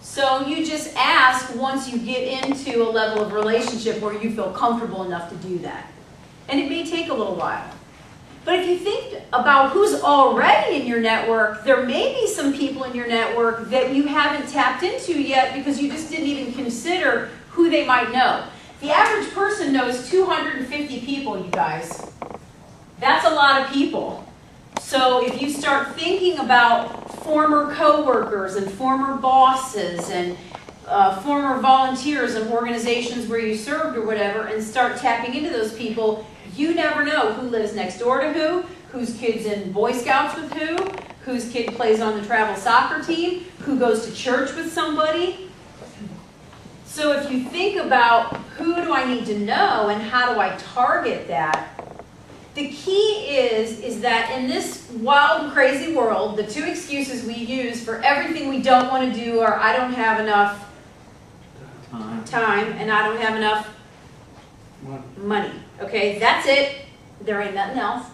So you just ask once you get into a level of relationship where you feel comfortable enough to do that. And it may take a little while. But if you think about who's already in your network, there may be some people in your network that you haven't tapped into yet because you just didn't even consider who they might know. The average person knows 250 people, you guys. That's a lot of people. So if you start thinking about former coworkers and former bosses and former volunteers in organizations where you served or whatever, and start tapping into those people, you never know who lives next door to who, whose kid's in Boy Scouts with whose kid plays on the travel soccer team, who goes to church with somebody. So if you think about who do I need to know and how do I target that, the key is that in this wild and crazy world, the two excuses we use for everything we don't want to do are I don't have enough time and I don't have enough money. Okay, that's it. There ain't nothing else.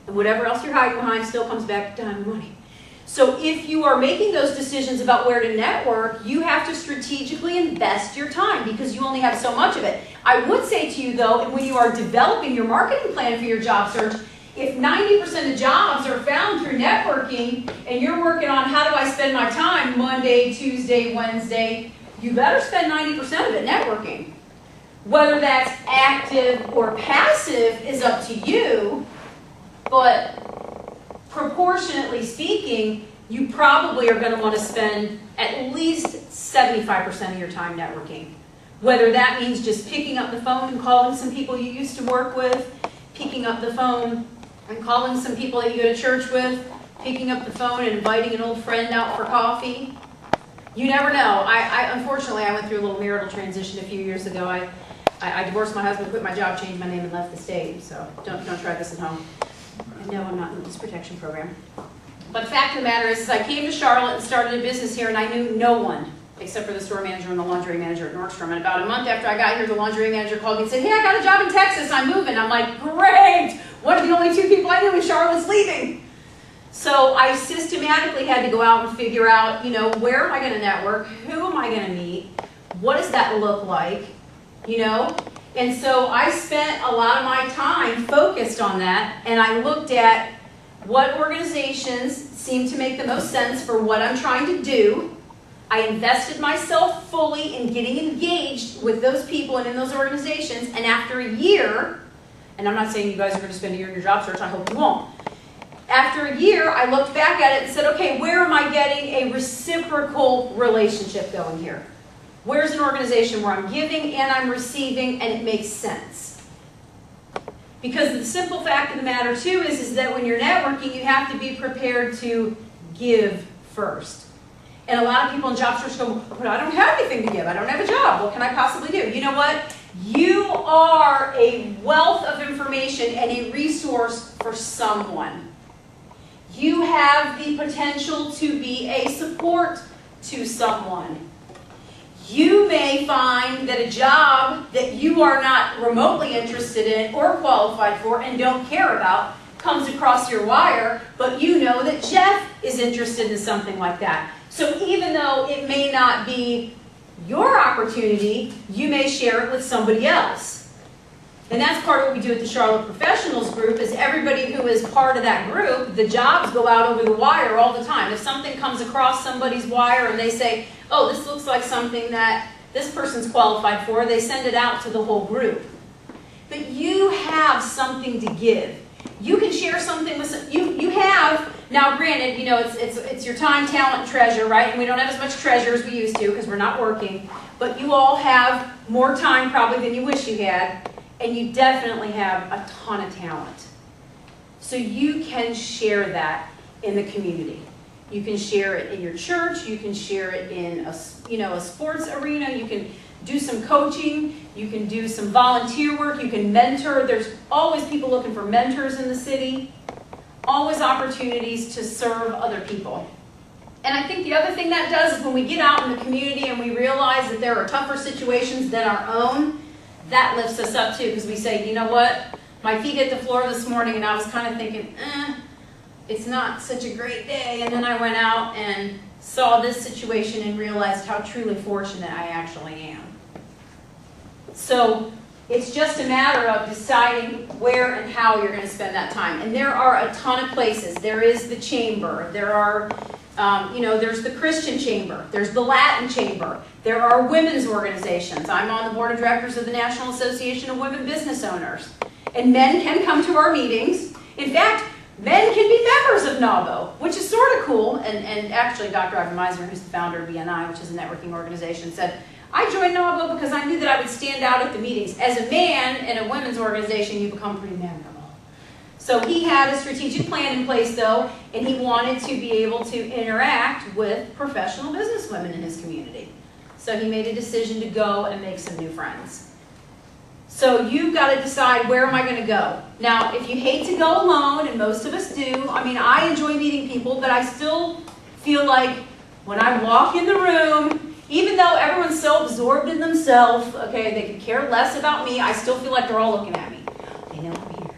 And whatever else you're hiding behind still comes back to time and money. So if you are making those decisions about where to network, you have to strategically invest your time because you only have so much of it. I would say to you, though, when you are developing your marketing plan for your job search, if 90% of jobs are found through networking and you're working on how do I spend my time Monday, Tuesday, Wednesday, you better spend 90% of it networking. Whether that's active or passive is up to you, but proportionately speaking, you probably are going to want to spend at least 75% of your time networking. Whether that means just picking up the phone and calling some people you used to work with, picking up the phone and calling some people that you go to church with, picking up the phone and inviting an old friend out for coffee. You never know. Unfortunately, I went through a little marital transition a few years ago. I divorced my husband, quit my job, changed my name, and left the state. So don't try this at home. And no, I'm not in this protection program. But the fact of the matter is I came to Charlotte and started a business here, and I knew no one except for the store manager and the laundry manager at Nordstrom. And about a month after I got here, the laundry manager called me and said, hey, I got a job in Texas. I'm moving. I'm like, great. One of the only two people I knew in Charlotte's leaving. So I systematically had to go out and figure out, where am I going to network? Who am I going to meet? What does that look like? And so I spent a lot of my time focused on that, and I looked at what organizations seem to make the most sense for what I'm trying to do. I invested myself fully in getting engaged with those people and in those organizations, and after a year, and I'm not saying you guys are going to spend a year in your job search, I hope you won't. After a year, I looked back at it and said, okay, where am I getting a reciprocal relationship going here? Where's an organization where I'm giving and I'm receiving and it makes sense? Because the simple fact of the matter, too, is that when you're networking, you have to be prepared to give first. And a lot of people in job search go, but I don't have anything to give. I don't have a job. What can I possibly do? You know what? You are a wealth of information and a resource for someone. You have the potential to be a support to someone. You may find that a job that you are not remotely interested in or qualified for and don't care about comes across your wire, but you know that Jeff is interested in something like that. So even though it may not be your opportunity, you may share it with somebody else. And that's part of what we do at the Charlotte Professionals Group is everybody who is part of that group, the jobs go out over the wire all the time. If something comes across somebody's wire and they say, oh, this looks like something that this person's qualified for, they send it out to the whole group. But you have something to give. You can share something with you have, now granted, it's your time, talent, and treasure, right? And we don't have as much treasure as we used to because we're not working. But you all have more time probably than you wish you had. And you definitely have a ton of talent. So you can share that in the community. You can share it in your church. You can share it in a sports arena. You can do some coaching. You can do some volunteer work. You can mentor. There's always people looking for mentors in the city. Always opportunities to serve other people. And I think the other thing that does is when we get out in the community and we realize that there are tougher situations than our own, that lifts us up too, because we say, you know what, my feet hit the floor this morning and I was kind of thinking, it's not such a great day. And then I went out and saw this situation and realized how truly fortunate I actually am. So it's just a matter of deciding where and how you're going to spend that time. And there are a ton of places. There is the chamber. There are, there's the Christian chamber. There's the Latin chamber. There are women's organizations. I'm on the board of directors of the National Association of Women Business Owners. And men can come to our meetings. In fact, men can be members of NAWBO, which is sort of cool. And actually, Dr. Ivan Meisner, who's the founder of BNI, which is a networking organization, said, I joined NAWBO because I knew that I would stand out at the meetings. As a man in a women's organization, you become pretty memorable. So he had a strategic plan in place, though, and he wanted to be able to interact with professional businesswomen in his community. So he made a decision to go and make some new friends. So you've got to decide, where am I going to go? Now, if you hate to go alone, and most of us do, I mean, I enjoy meeting people, but I still feel like when I walk in the room, even though everyone's so absorbed in themselves, okay, they could care less about me, I still feel like they're all looking at me. They know I'm here.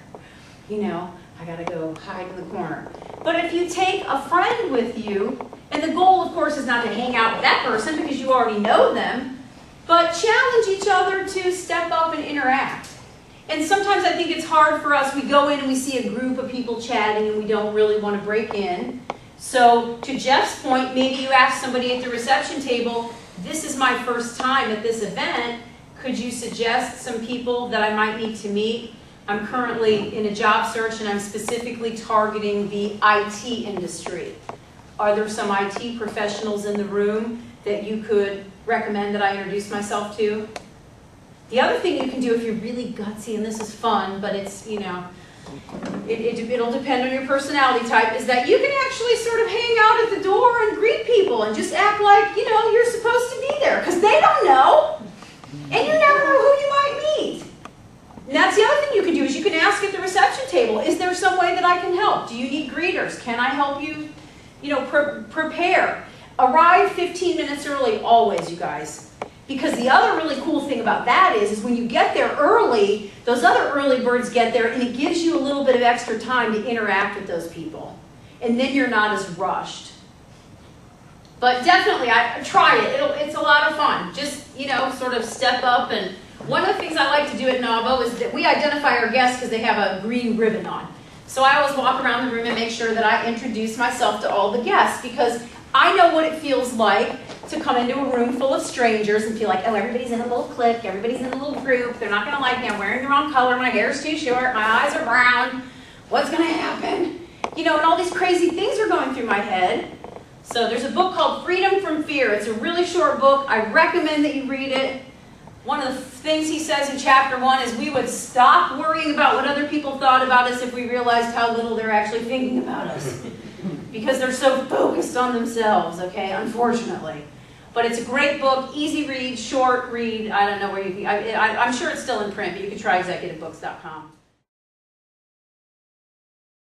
You know, I gotta go hide in the corner. But if you take a friend with you, and the goal, of course, is not to hang out with that person because you already know them, but challenge each other to step up and interact. And sometimes I think it's hard for us. We go in and we see a group of people chatting and we don't really want to break in. So to Jeff's point, maybe you ask somebody at the reception table, this is my first time at this event. Could you suggest some people that I might need to meet? I'm currently in a job search and I'm specifically targeting the IT industry. Are there some IT professionals in the room that you could recommend that I introduce myself to? The other thing you can do if you're really gutsy, and this is fun, but it's, it'll depend on your personality type, is that you can actually sort of hang out at the door and greet people and just act like, you're supposed to be there, because they don't know, and you never know who you might meet. And that's the other thing you can do, is you can ask at the reception table, is there some way that I can help? Do you need greeters? Can I help you, prepare? Arrive 15 minutes early always, you guys. Because the other really cool thing about that is when you get there early, those other early birds get there and it gives you a little bit of extra time to interact with those people. And then you're not as rushed. But definitely, try it. It's a lot of fun. Just, sort of step up. And one of the things I like to do at NAWBO is that we identify our guests because they have a green ribbon on. So I always walk around the room and make sure that I introduce myself to all the guests because I know what it feels like to come into a room full of strangers and feel like, oh, everybody's in a little clique, everybody's in a little group, they're not going to like me, I'm wearing the wrong color, my hair's too short, my eyes are brown, what's going to happen? And all these crazy things are going through my head. So there's a book called Freedom from Fear. It's a really short book. I recommend that you read it. One of the things he says in chapter 1 is we would stop worrying about what other people thought about us if we realized how little they're actually thinking about us. Because they're so focused on themselves, okay, unfortunately. But it's a great book, easy read, short read. I don't know where you can, I'm sure it's still in print, but you can try executivebooks.com.